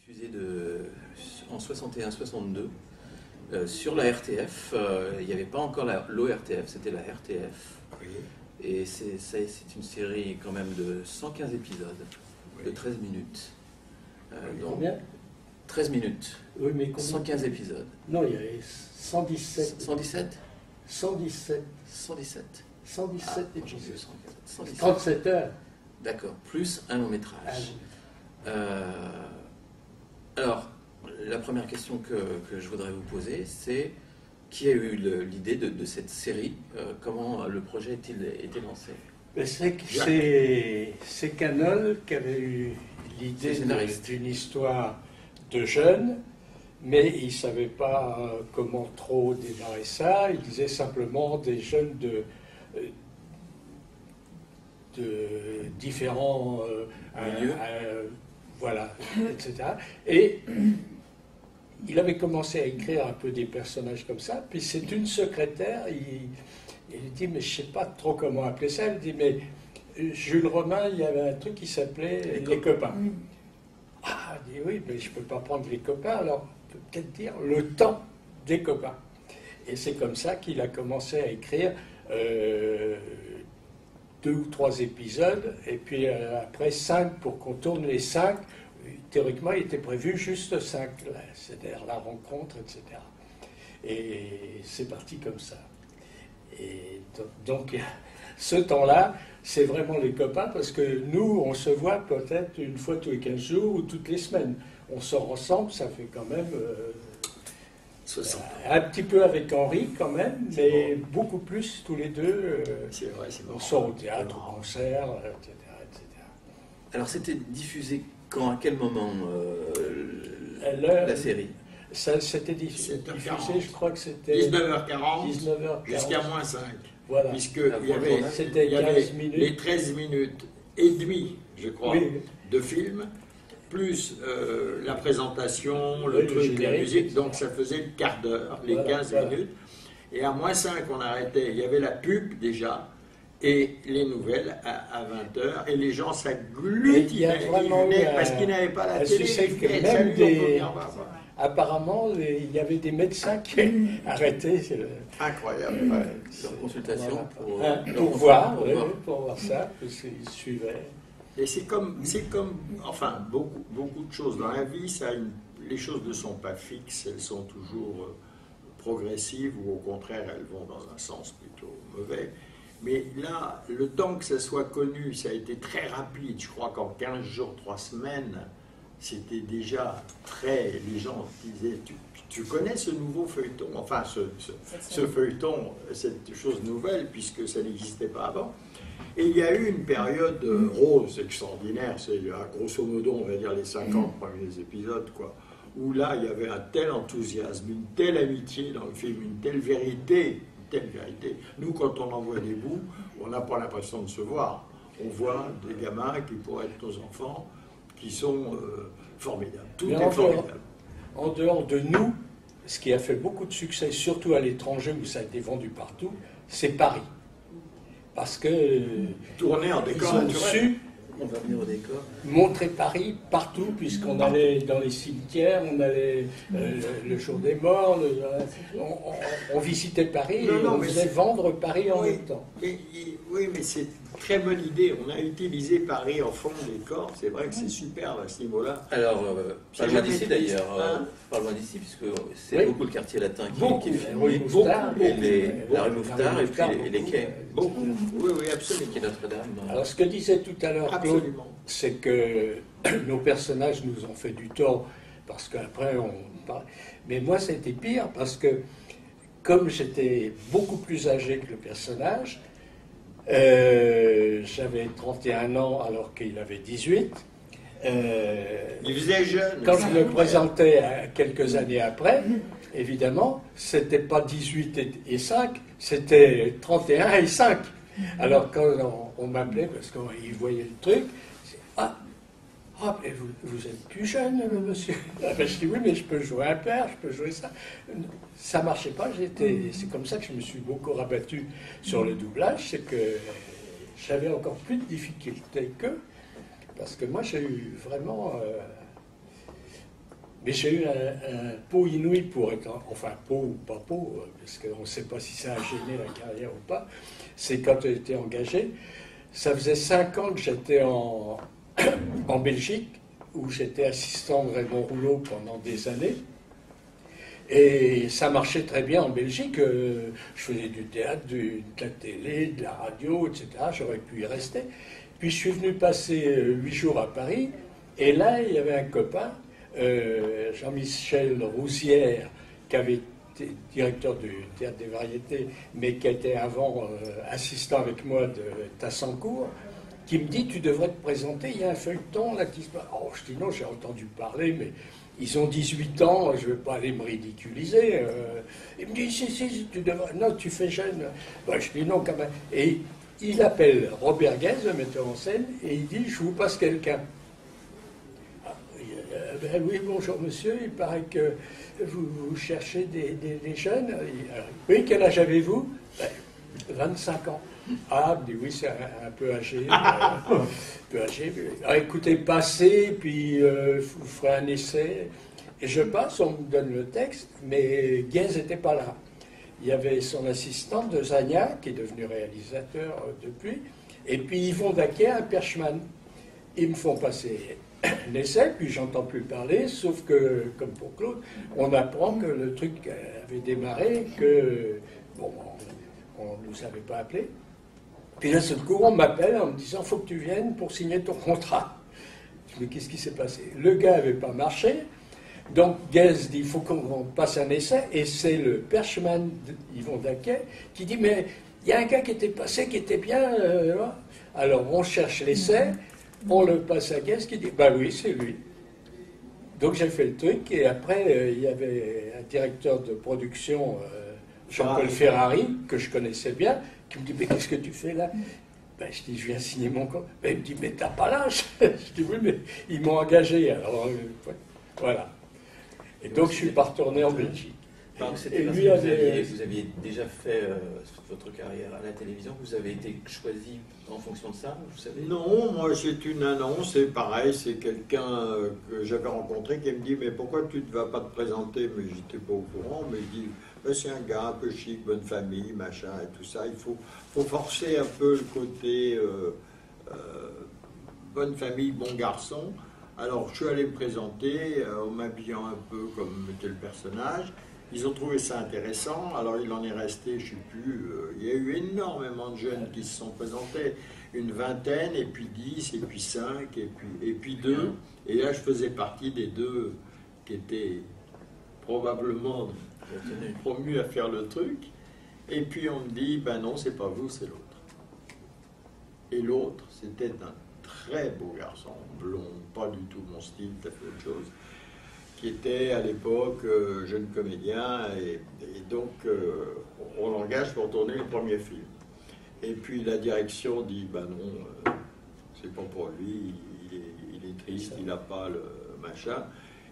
diffusé en 61-62 sur la RTF. Il n'y avait pas encore l'ORTF, c'était la RTF. Oui. Et c'est une série quand même de 115 épisodes, de 13 minutes. Combien 13 minutes. Oui, mais combien 115 épisodes. Non, il y avait 117. 117 117. 117. 117 Ah, épisodes. 117. 37 heures. D'accord, plus un long métrage. Alors, la première question que je voudrais vous poser, c'est qui a eu l'idée de cette série comment le projet a-t-il été lancé? C'est Canol qui avait eu l'idée d'une histoire de jeunes, mais il ne savait pas comment trop démarrer ça. Il disait simplement des jeunes de différents milieux, voilà, etc. Et il avait commencé à écrire un peu des personnages comme ça, puis c'est une secrétaire, il dit, mais je ne sais pas trop comment appeler ça, elle dit, mais Jules Romain, il y avait un truc qui s'appelait Les Copains. Ah, il dit, oui, mais je ne peux pas prendre Les Copains, alors on peut peut-être dire Le Temps des Copains. Et c'est comme ça qu'il a commencé à écrire 2 ou 3 épisodes, et puis après 5 pour qu'on tourne les 5. Théoriquement, il était prévu juste 5, c'est-à-dire la rencontre, etc. Et c'est parti comme ça. Et donc, ce temps-là, c'est vraiment Les Copains, parce que nous, on se voit peut-être une fois tous les 15 jours ou toutes les semaines. On sort ensemble, ça fait quand même 60 ans. Un petit peu avec Henri quand même, mais beaucoup plus tous les deux. C'est vrai, c'est on sort au théâtre, au concert, etc., etc. Alors c'était diffusé quand, à quel moment la série? Ça, c'était diffusé, je crois que c'était 19h40 jusqu'à moins 5. Voilà. Puisqu'il y avait les 13 minutes et demie, je crois, de film, plus la présentation, le truc, la musique, donc ça faisait le quart d'heure, les 15 minutes. Et à moins 5, on arrêtait. Il y avait la pub déjà, et les nouvelles à 20h, et les gens s'agglutinaient parce qu'ils n'avaient pas la télé. Apparemment, il y avait des médecins qui arrêtaient. Incroyable. Leur consultation pour voir ça, parce qu'ils suivaient. Et c'est comme, enfin, beaucoup de choses dans la vie, les choses ne sont pas fixes, elles sont toujours progressives, ou au contraire, elles vont dans un sens plutôt mauvais. Mais là, le temps que ça soit connu, ça a été très rapide. Je crois qu'en 15 jours, 3 semaines, c'était déjà très... Les gens disaient, tu connais ce nouveau feuilleton? Enfin, ce feuilleton, cette chose nouvelle, puisque ça n'existait pas avant. Et il y a eu une période rose extraordinaire, c'est grosso modo, on va dire les 50 premiers épisodes, quoi, où là, il y avait un tel enthousiasme, une telle amitié dans le film, une telle vérité. Nous, quand on en voit des bouts, on n'a pas l'impression de se voir. On voit des gamins qui pourraient être nos enfants, qui sont formidables. Tout est formidable. En dehors de nous, ce qui a fait beaucoup de succès, surtout à l'étranger où ça a été vendu partout, c'est Paris. Parce que tourner en décor ils ont su on va venir au décor. Montrer Paris partout, puisqu'on allait dans les cimetières, on allait le jour des morts, on visitait Paris et on faisait vendre Paris en même temps. Oui, mais c'est une très bonne idée. On a utilisé Paris en fond de décor. C'est vrai que c'est superbe à ce niveau-là. Alors, pas loin d'ici d'ailleurs, pas loin d'ici, puisque c'est beaucoup le quartier latin qui est filmé, la rue Mouffetard et puis les quais. Beaucoup, oui, absolument. Qui est Notre-Dame. Alors, ce que disait tout à l'heure Claude, c'est que nos personnages nous ont fait du tort, parce qu'après on parle. Mais moi, c'était pire, parce que comme j'étais beaucoup plus âgé que le personnage, j'avais 31 ans alors qu'il avait 18. Il faisait jeune. Quand je me présentais quelques années après, évidemment, c'était pas 18 et 5, c'était 31 et 5. Alors quand on m'appelait, parce qu'il voyait le truc, mais vous êtes plus jeune, monsieur. Je dis oui, mais je peux jouer un père, je peux jouer ça. Ça marchait pas. C'est comme ça que je me suis beaucoup rabattu sur le doublage, c'est que j'avais encore plus de difficultés qu'eux, parce que moi j'ai eu vraiment Mais j'ai eu un pot inouï pour être, enfin pot ou pas pot, parce qu'on ne sait pas si ça a gêné la carrière ou pas, c'est quand j'ai été engagé. Ça faisait 5 ans que j'étais en Belgique, où j'étais assistant de Raymond Rouleau pendant des années. Et ça marchait très bien en Belgique. Je faisais du théâtre, de la télé, de la radio, etc. J'aurais pu y rester. Puis je suis venu passer 8 jours à Paris. Et là, il y avait un copain, Jean-Michel Rousière, qui avait été directeur du Théâtre des Variétés, mais qui était avant assistant avec moi de Tassancourt, qui me dit, tu devrais te présenter, il y a un feuilleton là qui se passe. Oh, je dis non, j'ai entendu parler, mais ils ont 18 ans, je ne vais pas aller me ridiculiser. Il me dit, si, tu devrais. Non, tu fais jeune. Ben, je dis non, quand même. Et il appelle Robert Guez, le metteur en scène, et il dit, je vous passe quelqu'un. Ben oui, bonjour monsieur, il paraît que vous cherchez des jeunes. Oui, quel âge avez-vous? Ben, 25 ans. Ah, il dit oui, c'est un peu âgé. Un peu âgé. Ah, écoutez, passez, puis vous ferez un essai. Et je passe, on me donne le texte, mais Guez n'était pas là. Il y avait son assistant de Zagna, qui est devenu réalisateur depuis, et puis Yvon Daquet, un Perchman. Ils me font passer l'essai, puis j'entends plus parler, sauf que, comme pour Claude, on apprend que le truc avait démarré, que, bon, on ne nous avait pas appelé. Puis là, ce coup, on m'appelle en me disant, il faut que tu viennes pour signer ton contrat. Je me dis, mais qu'est-ce qui s'est passé? Le gars n'avait pas marché, donc Guez dit, il faut qu'on passe un essai, et c'est le Perchman Yvon Daquet qui dit, mais il y a un gars qui était passé, qui était bien. Alors on cherche l'essai, on le passe à Guez qui dit, bah oui, c'est lui. Donc j'ai fait le truc, et après, il y avait un directeur de production, Jean-Paul Ferrari, que je connaissais bien, qui me dit, mais qu'est-ce que tu fais là? Ben, je dis, je viens signer mon contrat. Ben, il me dit, mais t'as pas l'âge. Je dis, oui, mais ils m'ont engagé. Alors, voilà. Et donc, je suis pas retourné en Belgique. Et lui vous aviez déjà fait votre carrière à la télévision, vous avez été choisi en fonction de ça, vous savez? Non, moi c'est une annonce, c'est pareil, c'est quelqu'un que j'avais rencontré qui me dit, mais pourquoi tu ne vas pas te présenter? Mais j'étais pas au courant, mais il dit, ben, c'est un gars un peu chic, bonne famille, machin et tout ça, il faut forcer un peu le côté bonne famille, bon garçon. Alors je suis allé me présenter en m'habillant un peu comme était le personnage. Ils ont trouvé ça intéressant, alors il en est resté, je ne sais plus, il y a eu énormément de jeunes qui se sont présentés, une vingtaine, et puis 10, et puis 5, et puis 2, et là je faisais partie des 2 qui étaient probablement promus à faire le truc, et puis on me dit, ben non, c'est pas vous, c'est l'autre. Et l'autre, c'était un très beau garçon, blond, pas du tout mon style, tout à fait autre chose, qui était à l'époque jeune comédien, et donc on l'engage pour tourner le premier film. Et puis la direction dit, ben non, c'est pas pour lui, il est triste, il n'a pas le machin.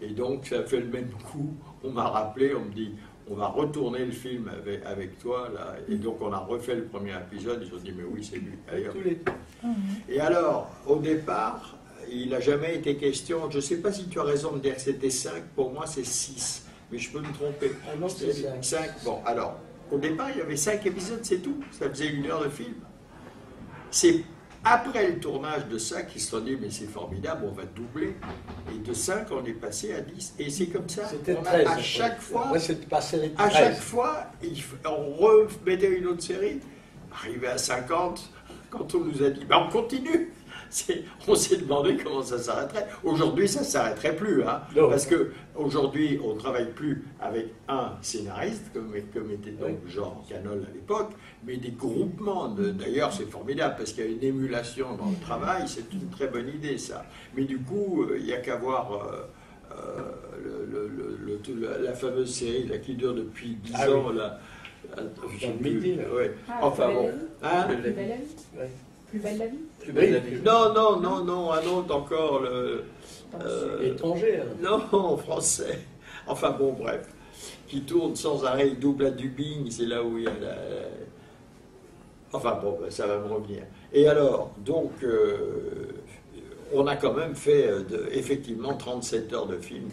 Et donc ça fait le même coup, on m'a rappelé, on me dit, on va retourner le film avec toi, là. Et donc on a refait le premier épisode, ils ont dit, mais oui, c'est lui. Allez, et alors, au départ, il n'a jamais été question, je ne sais pas si tu as raison de dire que c'était 5, pour moi c'est 6, mais je peux me tromper. Ah non, c'est 5. Bon, alors, au départ, il y avait 5 épisodes, c'est tout, ça faisait 1 heure de film. C'est après le tournage de ça qu'ils se sont dit, mais c'est formidable, on va doubler. Et de 5, on est passé à 10, et c'est comme ça. C'était 13. À chaque fois, moi, c'est passé à chaque fois, on remettait une autre série, arrivé à 50, quand on nous a dit, ben on continue. On s'est demandé comment ça s'arrêterait. Aujourd'hui, ça ne s'arrêterait plus, hein, parce qu'aujourd'hui, on ne travaille plus avec un scénariste, comme était donc Jean Canol à l'époque, mais des groupements. D'ailleurs, c'est formidable, parce qu'il y a une émulation dans le travail, c'est une très bonne idée, ça. Mais du coup, il n'y a qu'à voir la fameuse série là, qui dure depuis 10 ans. Oui. Là, midi, là. Ouais. Enfin bon. Hein? Plus belle la vie. Plus belle la vie. Non, un autre encore. Étranger. Non, français. Enfin bon, bref. Qui tourne sans arrêt, il double à dubbing, c'est là où il y a la... Enfin bon, ça va me revenir. Et alors, donc, on a quand même fait effectivement 37 heures de film.